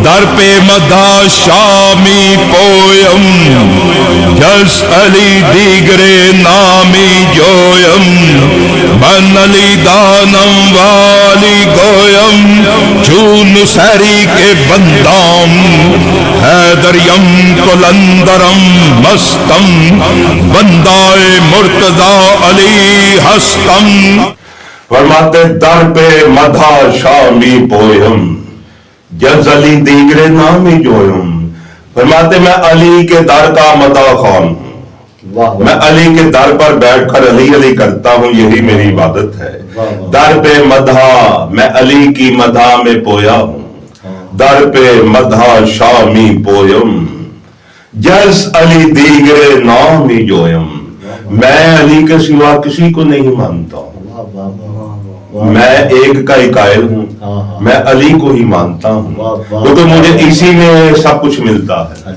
در پہ مدح شامی پویم جس علی دیگرے نامی جویم من علی دانم والی گویم چون سری کے بندام حیدریم کلندرم مستم بندائے مرتضی علی ہستم. فرماتے در پہ مدح شامی پویم جز علی دیگرے نامی جویم. فرماتے میں علی کے در کا مدح خوان ہوں. میں علی کے در پر بیٹھ کر علی علی کرتا ہوں، یہی میری عبادت ہے. در پہ مدح میں علی کی مدح میں پویا ہوں. در پہ مدح شامی پویم جز علی دیگرے نامی جویم. میں علی کے سوا کسی کو نہیں مانتا ہوں. میں ایک کا ہی قائل ہوں. میں علی کو ہی مانتا ہوں کیونکہ مجھے اسی میں سب کچھ ملتا ہے.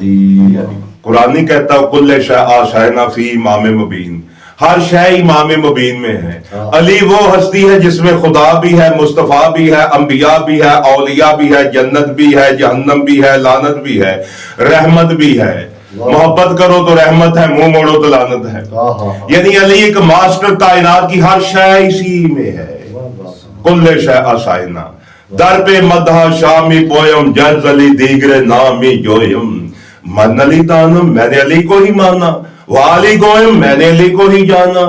قرآن نہیں کہتا کل شے آشائنا فی امام مبین، ہر شے امام مبین میں ہے. علی وہ ہستی ہے جس میں خدا بھی ہے، مصطفیٰ بھی ہے، انبیاء بھی ہے، اولیاء بھی ہے، جنت بھی ہے، جہنم بھی ہے، لعنت بھی ہے، رحمت بھی ہے. محبت کرو تو رحمت ہے، منہ موڑو تو لعنت ہے. یعنی علی ایک ماسٹر کائنات کی ہر شے اسی میں ہے. کل شے آشائنا در پہ مدح شامی پویم جز علی دیگر نامی جویم. من علی دانم میں نے علی کو ہی مانا، والی گویم میں نے علی کو ہی جانا.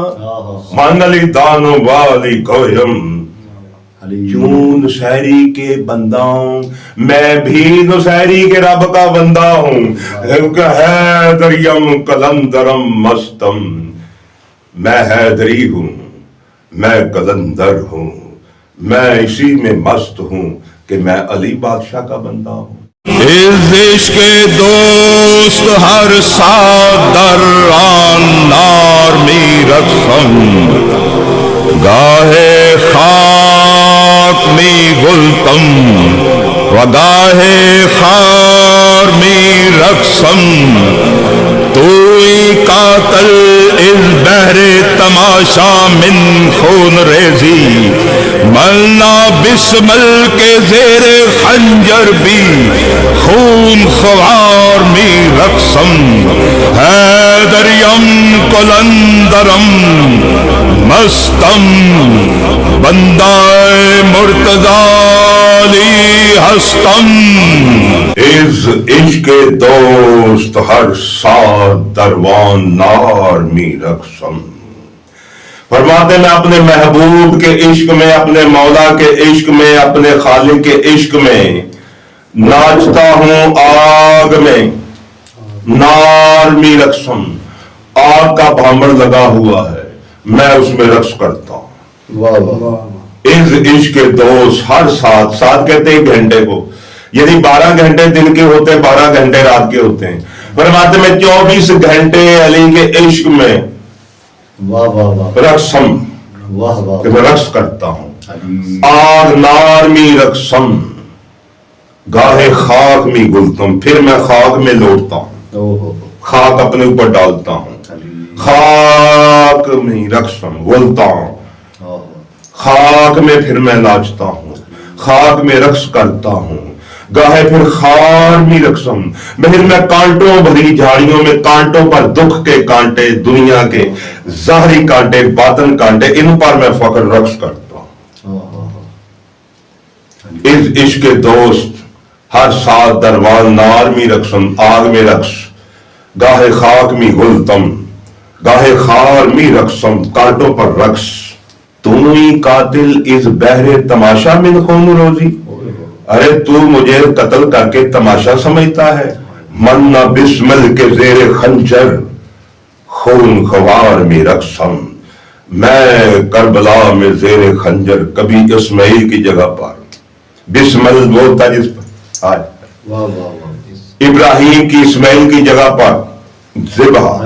من علی دانم والی گویم چون نصیری کے بندہ ہوں، میں بھی نصیری کے رب کا بندہ ہوں. حیدریم کلندرم مستم، میں حیدری ہوں، میں کلندر ہوں، میں اسی میں مست ہوں کہ میں علی بادشاہ کا بندہ ہوں. اس عشق دوست ہر ساتھ در آن نار می رقصم، گاہے خاک می گلتم و گاہے خار می رقصم. توئی قاتل اس بحر تماشا من خون ریزی، ملنا بسمل کے زیر خنجر بھی خون خوار می رقصم. حیدریم کلندرم مستم بندائے مرتضی علی ہستم. از عشق دوست ہر ساتھ دروان نار می رقصم. فرماتے میں اپنے محبوب کے عشق میں، اپنے مولا کے عشق میں، اپنے خالق کے عشق میں ناچتا ہوں آگ میں. نار می رقصم، آگ کا بھامڑ لگا ہوا ہے، میں اس میں رقص کرتا ہوں. از عشق دوست ہر ساتھ، ساتھ کہتے ہیں گھنٹے کو، یعنی 12 گھنٹے دن کے ہوتے ہیں، 12 گھنٹے رات کے ہوتے ہیں. فرماتے میں 24 گھنٹے علی کے عشق میں رقصم، کہ میں رقص کرتا ہوں. آگ نار می رقصم گاہے خاک می گلتم، پھر میں خاک میں لوٹتا ہوں، خاک اپنے اوپر ڈالتا ہوں. خاک میں رقصم گلتا ہوں، خاک میں پھر میں ناچتا ہوں، خاک میں رقص کرتا ہوں. گاہے پھر خار می رقصم، پھر میں کانٹوں بھری جھاڑیوں میں، کانٹوں پر دکھ کے کانٹے، دنیا کے ظاہری کانٹے، باطن کانٹے، ان پر میں فخر رقص کرتا ہوں. اس عشق دوست ہر ساتھ دروان نار می رقصم، آگ میں رقص. گاہے خاک می گلتم گاہے خار می رقصم، کانٹوں پر رقص. تمہیں قاتل اس بحر تماشا من خون روزی، ارے تو مجھے قتل کر کے تماشا سمجھتا ہے. من نہ بسمل کے زیر خنجر خون خوار میں رقصم، میں کربلا میں زیر خنجر کبھی اسماعیل کی جگہ پر، بسمل وہ تھا جس پر ابراہیم کی اسماعیل کی جگہ پر ذبح،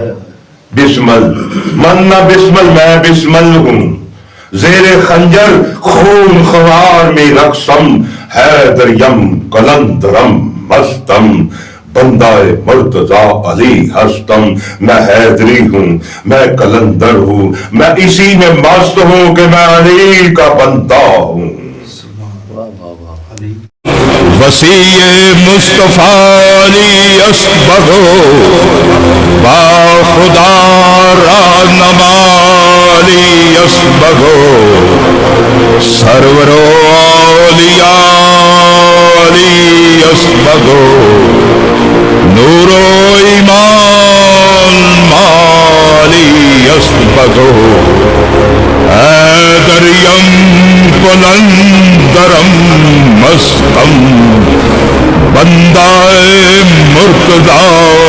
بسمل. من نہ بسمل میں بسمل ہوں، زیر خنجر خون خوار میں رقصم. حیدریم کلندرم مستم بندائے مرتضی علی ہستم. میں حیدری ہوں، میں کلندر ہوں، میں اسی میں مست ہوں کہ میں علی کا بندہ ہوں. وسیع مصطفیٰ علی اصبغ با خدا راہنما علی اصبغ سرور اولیاء علی اصبغ نور و ایمان مالی اصبغ دریم بلندرم مستم بندہ مرتضی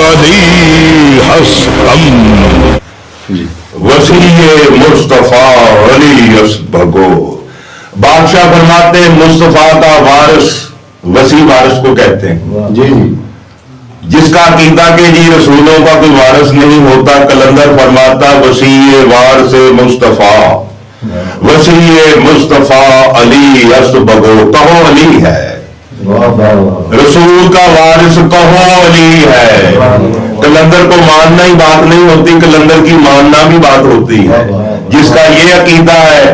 علی ہستم وسیع مصطفیٰ علی اصبغ. بادشاہ فرماتے ہیں مصطفیٰ کا وارث وسیع وارث کو کہتے ہیں جی جی جس کا عقیدہ کہ جی رسولوں کا کوئی وارث نہیں ہوتا. کلندر فرماتا وسیع وارث مصطفیٰ وسیع مصطفیٰ علی اصبغ. کہو علی ہے رسول کا وارث, کہو علی ہے. کلندر کو ماننا ہی بات نہیں ہوتی, کلندر کی ماننا بھی بات ہوتی ہے. جس کا یہ عقیدہ ہے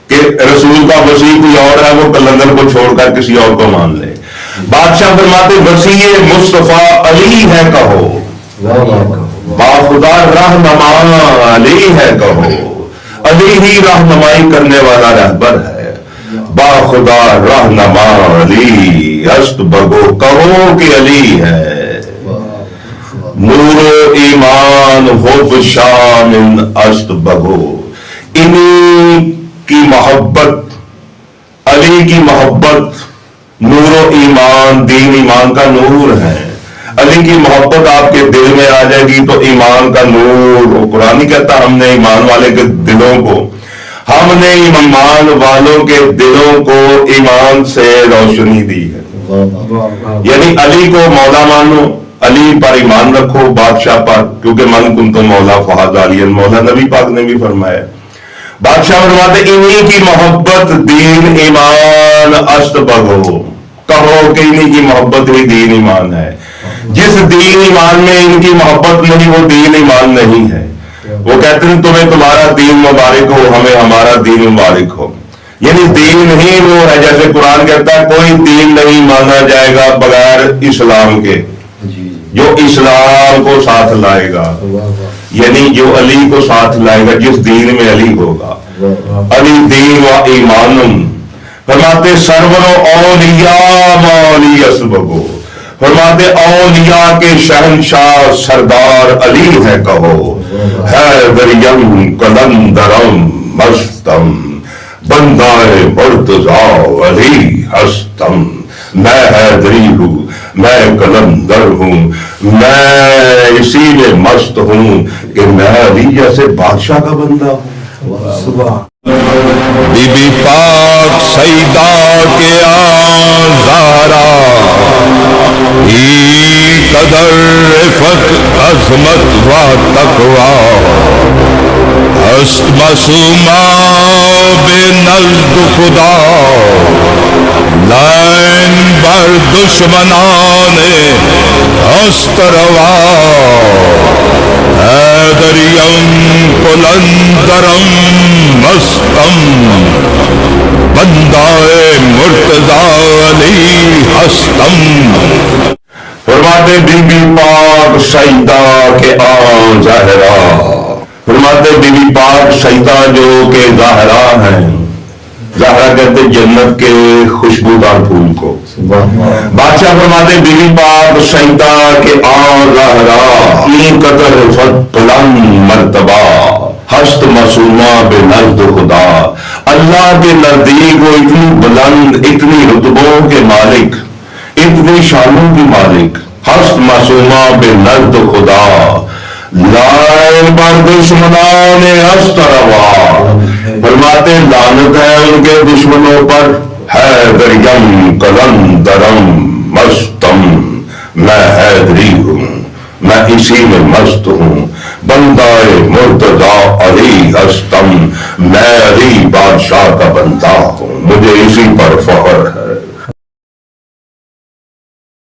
کہ رسول کا وسیع کوئی اور ہے وہ کلندر کو چھوڑ کر کسی اور کو مان لے. بادشاہ فرماتے وسیع مصطفیٰ علی ہے کہو, باخدا رہنما علی ہے کہو. علی ہی رہنمائی کرنے والا رہبر ہے. باخدا رہنما علی اصبغ. کہو کہ علی ہے. نور و ایمان حب شامل اصبغ. انہی کی محبت, علی کی محبت نور و ایمان, دین ایمان کا نور ہے. علی کی محبت آپ کے دل میں آ جائے گی تو ایمان کا نور. قرآن ہی کہتا ہم نے ایمان والے کے دلوں کو, ہم نے ایمان والوں کے دلوں کو ایمان سے روشنی دی ہے. یعنی علی کو مولا مانو, علی پر ایمان رکھو, بادشاہ پر, کیونکہ من کن تو مولا فہد علی مولا, نبی پاک نے بھی فرمایا. بادشاہ فرماتے انہی کی محبت دین ایمان اصبغ. کہو کہ انہی کی محبت ہی دین ایمان ہے. جس دین ایمان میں ان کی محبت نہیں وہ دین ایمان نہیں ہے. وہ کہتے ہیں تمہیں تمہارا دین مبارک ہو, ہمیں ہمارا دین مبارک ہو. یعنی دین ہی وہ ہے, جیسے قرآن کہتا ہے کوئی دین نہیں مانا جائے گا بغیر اسلام کے, جو اسلام کو ساتھ لائے گا. یعنی جو علی کو ساتھ لائے گا, جس دین میں علی ہوگا. علی دین و ایمان. فرماتے سرور اولیاء مولی اصبغ. فرماتے اولیاء کے شہنشاہ سردار علی ہے کہو. حیدریم کلندرم مستم بندہ مرتضی علی ہستم. میں حیدری ہوں, میں کلندر ہوں, میں اسی میں مست ہوں کہ میں علی جیسے بادشاہ کا بندہ ہوں. بی بی پاک سیدہ کے آزارا ہی قدر رفت عظمت و تقوی ہست معصومہ بے نزد خدا لائن بر دشمنان ہست روا حیدریم کلندرم مستم بندہ مرتضی علی ہستم. فرماتے بی بی پاک سیدہ کے آن ظاہرہ. فرماتے بی بی پاک سیدہ جو کہ ظاہرہ ہیں. ظاہرہ کہتے جنت کے خوشبودار پھول کو. بادشاہ فرماتے بی بی پاک سیدہ کے آن ظاہرہ این قطر رفت بلند مرتبہ ہست معصومہ بے نزد خدا. اللہ کے نزدیک وہ اتنی بلند, اتنی رتبوں کے مالک, اتنی شانوں کی مالک. ہست معصومہ بے نزد خدا لائن بر دشمنان ہست روا. فرماتے لعنت ہے ان کے دشمنوں پر. حیدریم کلندرم مستم. میں حیدری ہوں, میں اسی میں مست ہوں. بندہ مرتضی علی ہستم. میں علی بادشاہ کا بندہ ہوں, مجھے اسی پر فخر ہے.